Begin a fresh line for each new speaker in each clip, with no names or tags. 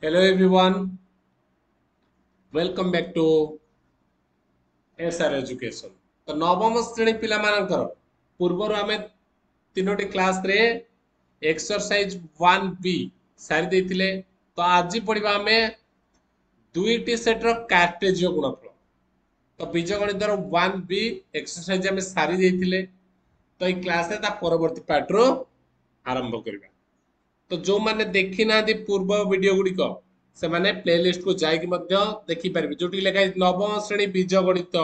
Hello everyone, welcome back to SR Education. तो नवम श्रेणी पिला मानकर पूर्वर आमे तीनोटी क्लास रे एक्सरसाइज 1B सारी देथिले तो आज पढ़िबा आमे दुईटी सेट रो कार्टेजीय गुणफल तो बीजगणित रो 1B एक्सरसाइज आमे सारी देथिले तो ई क्लास रे ता परवर्ती पार्ट रो आरंभ करबा। तो जो माने देखि ना दी पूर्व वीडियो गुडी को से माने प्लेलिस्ट को जाई कि मध्य देखि परबे जोटी लेखा नवम श्रेणी बीजगणित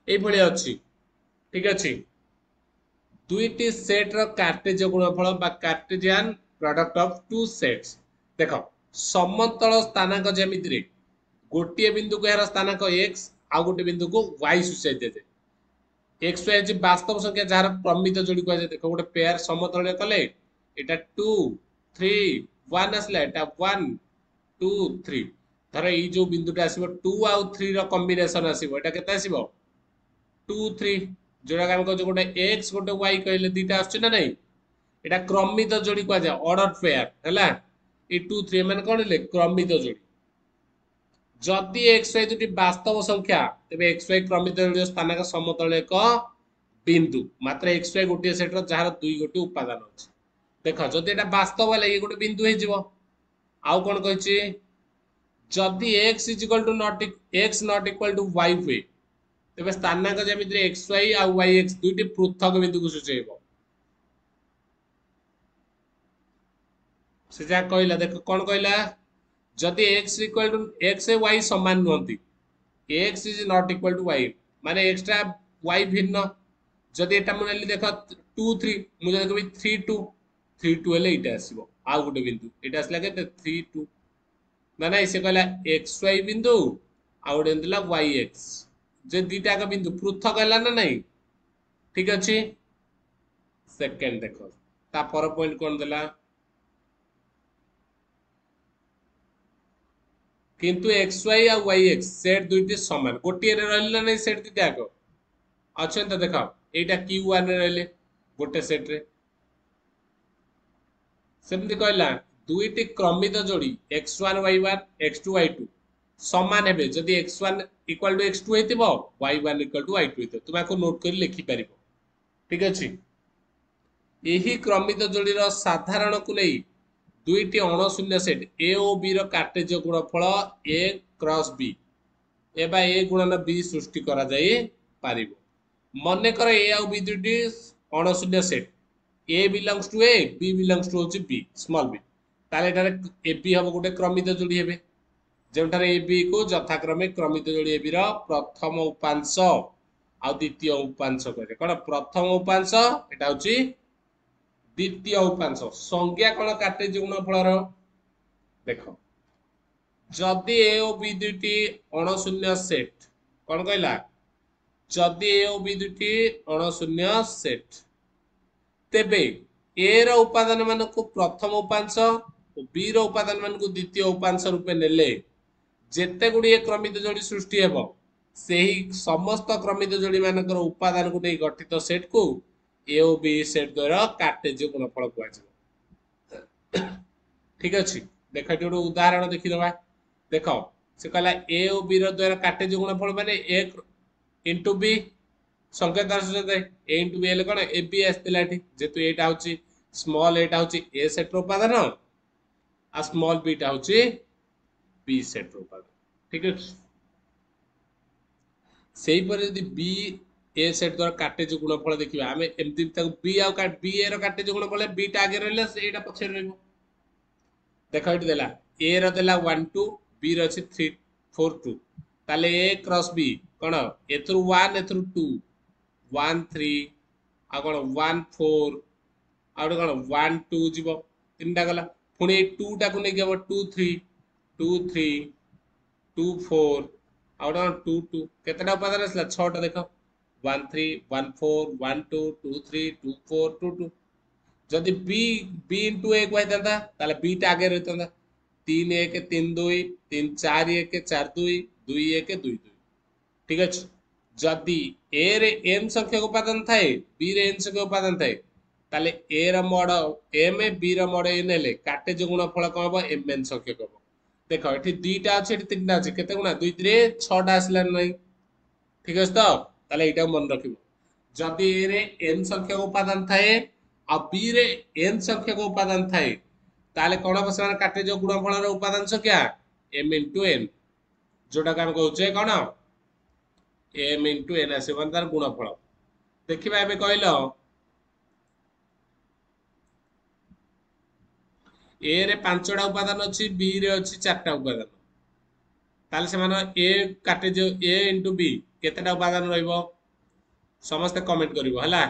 এই ভଳି ଅଛି ঠিক ଅଛି। ଦୁଇଟି ସେଟ ର କାର୍ଟେଜୀୟ ଗୁଣଫଳ ବା କାର୍ଟେଜିଆନ ପ୍ରଡକ୍ଟ ଅଫ ଟୁ ସେଟ୍ସ। ଦେଖ ସମତଳ ସ୍ଥାନାଙ୍କ ଜ୍ୟାମିତିରେ ଗୋଟିଏ ବିନ୍ଦୁକୁ ଏହାର ସ୍ଥାନାଙ୍କ x ଆଉ ଗୋଟେ ବିନ୍ଦୁକୁ y ସୂଚାଇ ଦିଆଯାଏ। x y ହେଉଛି ବାସ୍ତବ ସଂଖ୍ୟା ଯାହାର ପ୍ରମିତ ଯୋଡ଼ି କୁହାଯାଏ। ଦେଖ ଗୋଟେ ପେୟାର ସମତଳରେ କଲେ এটা 2 3 1 ଆସିଲା, এটা 1 2 3। ଧର ଏଇ ଯୋଉ ବିନ୍ଦୁଟା ଆସିବ 2 ଆଉ 3 ର କମ୍ବିନେସନ ଆସିବ, এটা କେତେ ଆସିବ 2 3। जोड़ा हम कहते गोटे x गोटे y कहले दीटा आछे ना नहीं, एटा क्रमित जोड़ी कुआ जाय ऑर्डर पेयर हैला। ए 2 3 माने कोन ले क्रमित जोड़ी। जदि x y दुटी वास्तव संख्या तबे x y क्रमित जोड़ी स्थानक समतल एक बिंदु मात्र x y गोटे सेट रो जहार दुई गोटे उपादान अछि। देखो जदि एटा वास्तव वाला ये गोटे बिंदु हे जीवो। आउ कोन कहछि जदि x is equal to not x not equal to y हुए तेबे स्थानांक ज्यामिति एक्स वाई आ वाई एक्स दुईटी पृथक बिंदु को सूचेइबो। से जा कहला देख कोन कहला जदि x इक्वल टू x ए y समान नहंती, x is not equal to y माने x टा y भिन्न। जदि एटा मन लेली देख 2 3 मु जदि कहबी 3 2 3 2 हेले एटा आसीबो आ गुटे बिंदु एटा आसला के 3 2 माने से कहला एक्स वाई बिंदु आ गुटे दिला वाई एक्स जे दीटा का बिंदु पृथक हैला ना नहीं। ठीक अछि। सेकेंड देखो ता पर पॉइंट कोन देला किंतु एक्स वाई आ वाई एक्स सेट दुईटी समान गोटे रे रहले ना नहीं सेट दीटा को अछन त देखो एटा q1 रे रहले गोटे सेट रे सेमति कहला दुईटी क्रमित जोड़ी x1 y1 x2 y2 समान हेबे जदि x1 इक्वल टू x2 हेतिबो y1 इक्वल टू y2 हेतिबो तुम को नोट कर लिखि परिबो। ठीक अछि। यही क्रमित जोड़ीर साधारण को नहीं दुईटी अणशून्य सेट ए और बी कार्टेजीय गुणफल ए क्रॉस बी एबा ए गुणन बी सृष्टि करा जाई पारिबो। मने कर ए और बी दुईटी अणशून्य set a belongs to a b belongs to होची बी स्मॉल बी ताले एटारे ए बी हबो गोटे क्रमित जोड़ी हेबे जेउठारे ए बी को यथाक्रमे क्रमित जोड़ी ए बी रो प्रथम उपांश आ द्वितीय उपांश कहे कोन प्रथम उपांश एटा होची द्वितीय उपांश संज्ञा कौन कार्टेजीय गुणफल देख जदि ए और बी दुईटी अणशून्य सेट कौन कहला जदि ए और बी दुईटी अणशून्य सेट तेबे ए रो उपादान मान को प्रथम उपांश और बी रो उपादान मान को द्वितीय उपांश रूपे नेले जेते गुडी क्रमित जोड़ी सृष्टि हेबो सेही समस्त क्रमित जोड़ी मानकर उपादान को नहीं गठित सेट को ए और बी सेट द्वारा कार्टेजीय गुणफल कुआ जाय। ठीक अछि। देख एटी गोटे उदाहरण देखि दबा देख से कहला ए और बी रो द्वारा कार्टेजीय गुणफल माने ए इनटू बी संख्या तार सहित ए इनटू बी हेले कोन ए बी आस्तिला एठी जेतु एटा होची स्मॉल एटा होची ए सेट रो उपादान आ स्मॉल बी टा होची बी सेट रो उपादान। ठीक अछि। सेही पर यदि बी ए सेट द्वारा कार्टेजीय गुणफल देखिबा हमें एमति तक बी आ बी ए रो कार्टेजीय गुणफल बी टा आगे रहले एटा पछे रहइबो। देखो एटी देला ए रो देला 1 2 बी रो अछि 3 4 2 ताले ए क्रॉस बी कोन एथरु 1 एथरु 2 1 3 आ कोन 1 4 आ कोन 1 2 जीवो तीनटा गला पुनी 2 टा को नै गेबो 2 3 2 3 2 4 आ कोन 2 2 केतटा उपादान असला 6 टा देखो 1 3 1 4 1 2 2 3 2 4 2 2 जदि बी बी इंटू ए कहता ताले बी टा आगे रहता 3 1 3 2 3 4 1 4 2 2 1 2 2। ठीक अछि। जदि ए रे n संख्यक उपादान थाए बी रे n संख्यक उपादान थाए ताले ए र मॉड m बी र मॉड n हेले कार्टेजीय गुणफल कोन हबो mn संख्यक हबो देख ये दुईटा अच्छे तीन टा अच्छे केते गुणा दुई रे 6टा आसला नहीं ठीक है तो ताले एटा मन रखिबो जदि ए रे n संख्यक उपादान थाए आ b रे n संख्यक उपादान थाए ताले कोन हम से काटे जो गुणनफल रे उपादान संख्या m * n जोटा का हम कहउचे कोन m * n आसे तार गुणनफल देखिबा एबे कहलो ए रे 5टा उपादान अछि बी रे अछि 4टा उपादान ताले से मानो ए काटे जो a * b केतेटा उपादान रहइबो समस्त कमेंट करिवो हला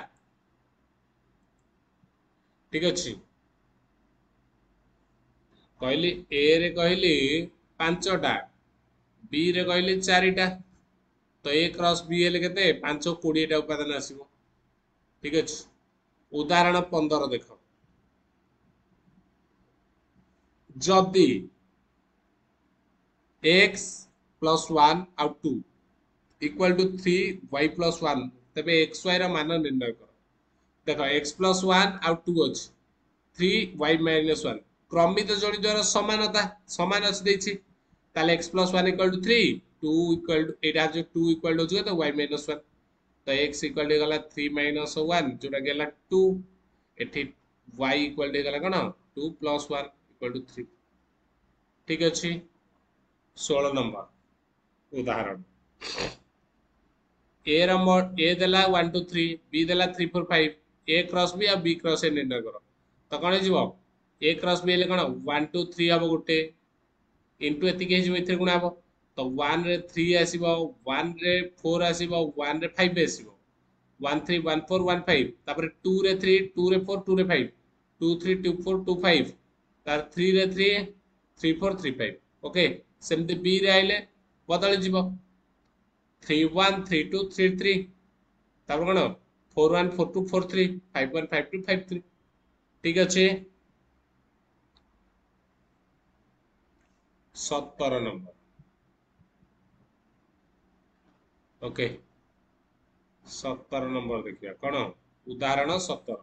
ठीक अछि कहली ए रे कहली 5टा बी रे कहली 4टा तो ए क्रॉस बी हेले केते 5 20 टा उपादान आसीबो ठीक अछि उदाहरण 15 देखो जदि x + 1 आउ 2 = 3 y + 1 तबे xy रा मान निर्णय कर देखो x + 1 आउ 2 अछि 3 y - 1 क्रमित जोड़ी द्वारा समानता समान अछि दैछि ताले x + 1 = 3 2 = एटा जो 2 = जो तो y - 1 तो x = गला 3 - 1 जोटा गेला 2 एठी y = गला कोन 2 + 1 = 3 ठीक अछि 16 नंबर उदाहरण ए रा मोड ए देला 1 2 3 बी देला 3 4 5 ए क्रॉस बी आ बी क्रॉस ए निर्णय करो तो कोन जीवो ए क्रॉस बी ले कोन 1 2 3 हबो गुटे इनटू एति के जीवो इथे गुणा हबो तो 1 रे 3 आसीबो 1 रे 4 आसीबो 1 रे 5 आसीबो 1 3 1 4 1 5 तापर 2 रे 3 2 रे 4 2 रे 5 2 3 2 4 2 5 तार 3 रे 3 3 4 3 5 ओके सेमते बी रे आइले बदल जीवो 3 1 3 2 3 3 तापर कोन 4 1 4 2 4 3 5 1 5 2 5 3 ठीक अछि 17 नंबर ओके 17 नंबर देखिया कोन उदाहरण 17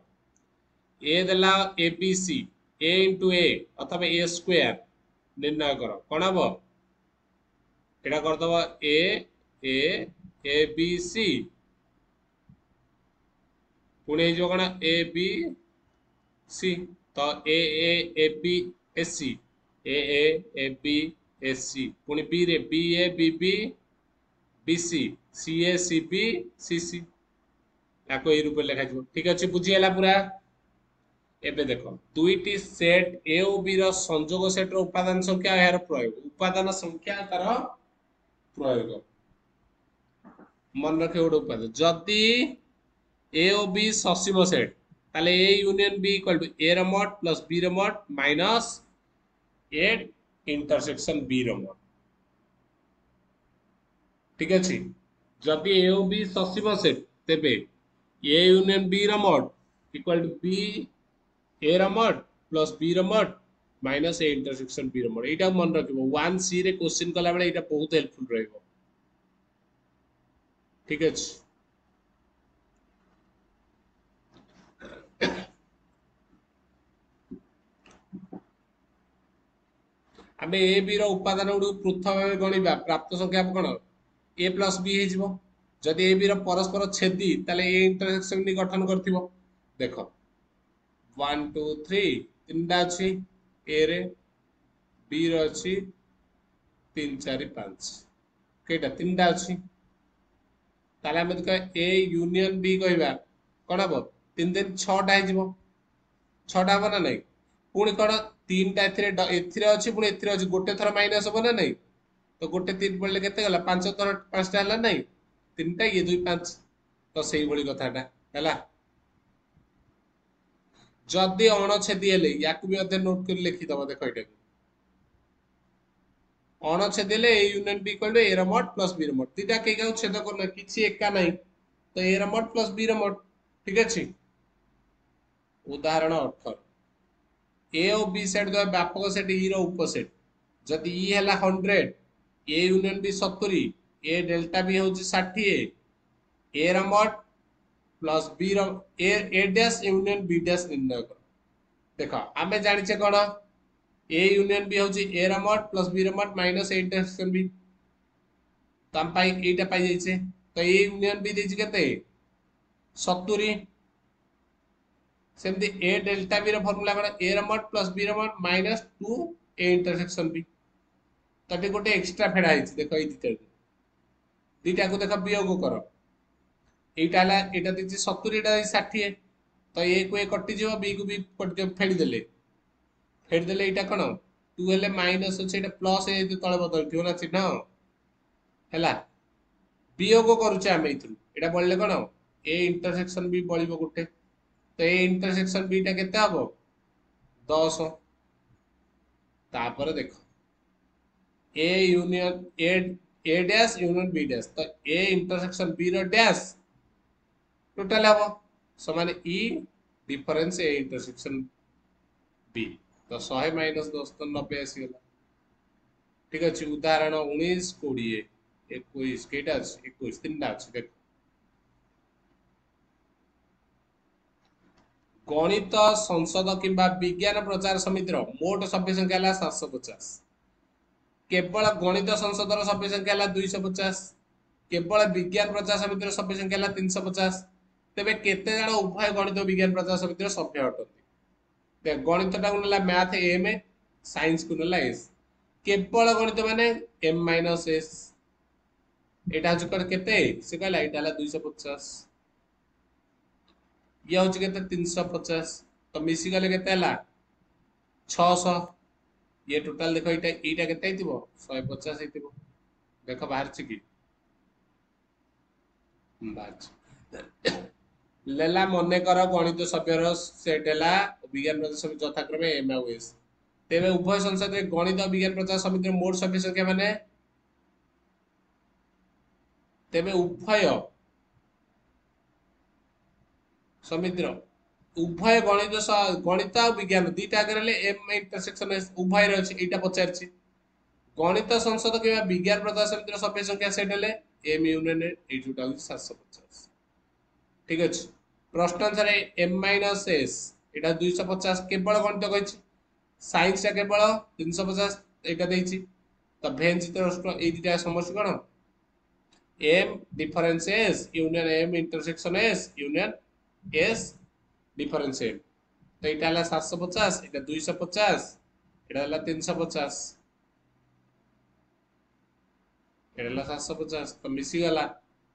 ए देला A B C A * a अथवा a स्क्वायर निर्णय करो कोन हबो एटा कर दबो ए बी सी पुणे जो कोन ए बी सी तो a b s c a b s c पुणी बी रे b a b b b c c a c b c c याको ए रूप लिखा जिवो ठीक अछि बुझी हला पूरा एबे देखो दुईटी सेट ए और बी रो संयोग सेट रो उपादान संख्या यार प्रयोग उपादान संख्या तार प्रयोग मन रखे ओड उपादान जदी ए और बी ससीम सेट ताले ए यूनियन बी = a रो मॉड प्लस b रो mod minus A intersection b रो मॉड ठीक अछि जदी ए और बी ससीम सेट तेबे a यूनियन b रो मॉड = b a रो मॉड प्लस b रो mod minus A intersection b रो मॉड एटा मन रखिबो 1 सी रे क्वेश्चन कला बेले एटा बहुत हेल्पफुल रहइबो ठीक अछि आमे ए बी रो उपादान गुड पृथक भाবে गणिबा प्राप्त संख्या कोन a प्लस b हे जिवो जदि ए बी रो परस्पर छेदी ताले ए इंटरसेक्शन नि गठन करथिबो देखो 1 2 3 तीनटा अछि ए रे बी रो अछि 3 4 5 केटा तीनटा अछि ताले हम तो ए यूनियन बी कहबा कोन हबो 3 दिन 6 टा हे जिवो 6 टा बना नै पुणी कोन 3 टा एथिरे अछि पुणी एथिरे अछि गोटे थर माइनस हो ना नै तो गोटे 3 पड़ले केते गला 5 थर 5 टा हला नै 3 टा ये 2 5 तो सही बड़ी कथाटा हला जदि अणछेदी हेले याकू भी अधे नोट कर लिखि दबो देखो एटा अणछेदी हेले ए यूनियन बी = a रो मॉड प्लस b रो मॉड तीटा के गाउ छेद करना किछि एका नै तो a रो मॉड प्लस b रो मॉड ठीक अछि उदाहरण 18 ए और बी सेट दो व्यापक सेट ई रो उपसेट जदि ई हैला 100 A union B 70 A delta B होची 60 ए रो मॉड प्लस बी रो A dash union B dash निर्णय कर देखो आमे जानि छे कोन ए यूनियन बी हूँ ए रमट प्लस बी रमट माइनस ए इंटरसेक्शन बी तो आम एटा पाई जाइए तो ए यूनियन बी देछि केते 70 सेमती ए डेल्टा बी रो फार्मूला कौन ए रमट प्लस बी रमट माइनस 2 ए इंटरसेक्शन बी तटे गोटे एक्स्ट्रा फेडा है देख ये दुईटा को देख वियोग कर एटा हला एटा देछि 70 एटा 60 तो ए को ए कटिଯିବ बी को बी कटिଯିବ फेडिदेले एटा कौन 2 हेले माइनस अच्छे एटा प्लस ए तले बदल ना चिन्ह है वियोग करुचे आम एटा बढ़ले कौन ए इंटरसेक्शन बी बढ़ गोटे तो ए इंटरसेक्शन बी टा केते हबो 10 तापर देख A union A dash union B dash तो ए इंटरसेक्शन बी रो डैश टोटल हबो समान ई डिफरेंस ए इंटरसेक्शन बी तो 100 माइनस 10 तो 90 आसीगला ठीक अच्छे उदाहरण 19 20 21 केटा अछि 21 तीनटा अछि देख गणित संसद किंबा विज्ञान प्रचार समितिर मोट सभ्य संख्या है 750 केवल गणित संसद सभ्य संख्या है 250 केवल विज्ञान प्रचार समितिर सभ्य संख्या है 350 तेबे केते जण उभय गणित विज्ञान प्रचार समितिर सभ्य अटନ୍ତି गणित टाକୁ ନେଲା मैथ एम साइंस को ନେଲା एस केवल गणित माने एम माइनस एस एटा जुकर केते से कहला एटा हला 250 ये हूँ के 350 तो मिसी गले के 600 ये टोटाल देख यहाँ के 150 देख बाहर कि लेला मन कर गणित सभ्यर सेट है विज्ञान प्रचार समिति यथाक्रमे एम आउ एस तेरे उभय संसद में गणित और विज्ञान प्रचार समिति मोट सभ्य संख्या माने तेरे उभय समितिर उभय गणित गणित और विज्ञान दुईटा आगे एम इंटरसेक्शन उभय रहा पचार गणित संसद कि विज्ञान प्रचार समितिर सभ्य संख्या सेट है एम यूनियन एटा 750 ठीक अच्छे प्रश्न अनुसार एम माइनस एस यहाँ 250 केवल गणित कही साइंस केवल 350 यहाँ तो भेन चित्र ये दुटा समस्या कौन M difference S union M intersection S union S difference M तो यहाँ 750 यहाँ 250 यहाँ 350 यहाँ 750 तो मिसीगला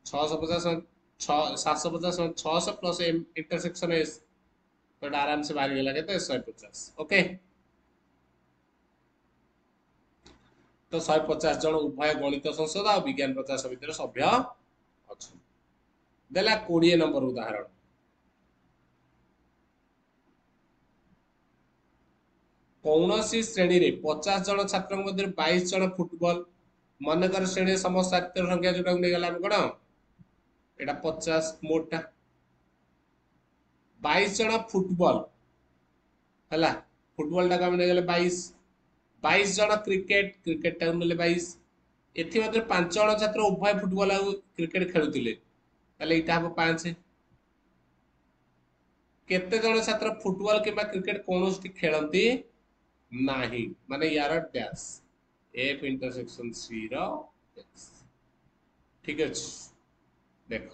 650 750 600 प्लस एम इंटरसेक्शन एस तो आराम से बाहर गला के 150 ओके तो 150 जन उभय गणित संसद और विज्ञान प्रचार समितिर सभ्य अच्छा देला 20 नंबर उदाहरण कौन सी श्रेणी रे 50 जन छात्र मध्य 22 जन फुटबॉल मनकर श्रेणी समस्त छात्र संख्या जोटा गला कौन एटा 50 मोटा 22 जन फुटबॉल है फुटबॉल टाक गले 22 जन क्रिकेट क्रिकेट टाक 22 एथि 5 जन छात्र उभय फुटबॉल और क्रिकेट खेलुतिले ताले इटा हम 5 केते जन छात्र फुटबॉल किंबा क्रिकेट कोनोस्टी खेलंती नाही माने यार डैश एफ इंटरसेक्शन सी रो एक्स ठीक अछि देख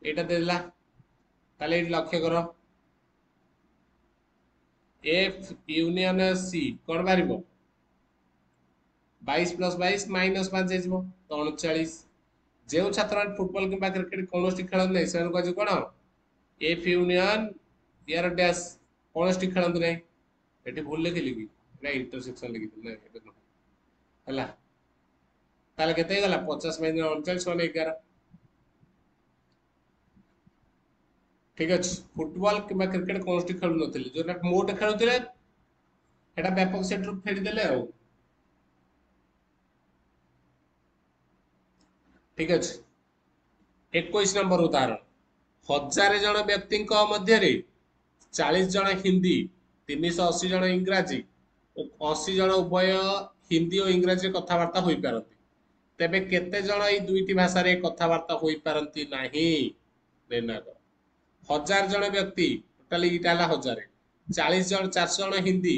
एटा देला ताले एटी लक्ष्य करो एफ यूनियन सी कौन बाहर 22 प्लस 22 माइनस 5 हो 39 जो छात्र फुटबॉल किंबा क्रिकेट कौन खेलते नहीं से कौन एफ यूनियन यार डैश कौन खेलते नहीं ये भूल लिखिली कि इंटरसेक्शन लिखी है ताले केते गला 50 माइनस 39 मान 11 ठीक अच्छे फुटबॉल किंबा क्रिकेट कौन खेलु नथिले जो मोट खेलुथिले एटा व्यापक सेट रु फेडी देले आ ठीक अच्छे 21 नंबर उदाहरण 1000 जन व्यक्ति मध्य 40 जन हिंदी 380 जन इंग्राजी और 80 जन उभय हिंदी और इंग्राजी कथबार्ता हो पारती तेबे केते जन ये दुईटी भाषा रे कथबार्ता हो पारती नाही निर्णय कर 1000 जन व्यक्ति टोटाली इटा 1000 40 जन 400 जन हिंदी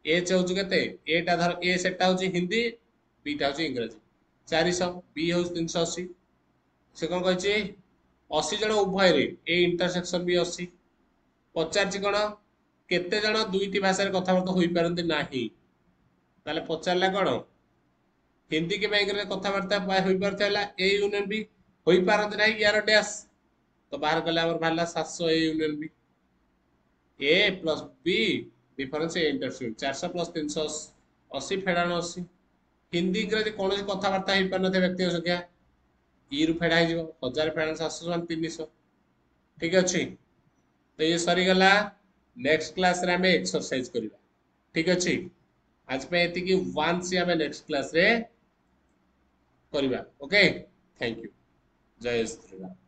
एच हूँ के एटा धर ए सेटा हूँ हिंदी बीटा हूँ इंग्रजी 400 बी हूँ 380 से कौन कही 80 जन उभय ए इंटरसेक्शन भी 80 पचार कौन केते जन दुईटी भाषा कथबार्ता हो पारती नहीं ताले पचारा कौन हिंदी के बैंक कथबार्ता हो पार्ला ए यूनियन बी हो पारती ना यार डैश तो बाहर कले बाहर 700 A union B A plus B difference A intersection 400 plus 380 फेडाण 80 हिंदी इंग्रजी कौन कथबार्ता हो पार व्यक्ति संख्या ई रु फेड़ा हो 1000 फेड़ा 700 300 ठीक अच्छे तो ये सरीगला नेक्स्ट क्लास रे हमें एक्सरसाइज करवा ठीक अच्छे आज पे एति वन सी हमें नेक्स्ट क्लास रे करवा ओके थैंक यू जय श्री राम।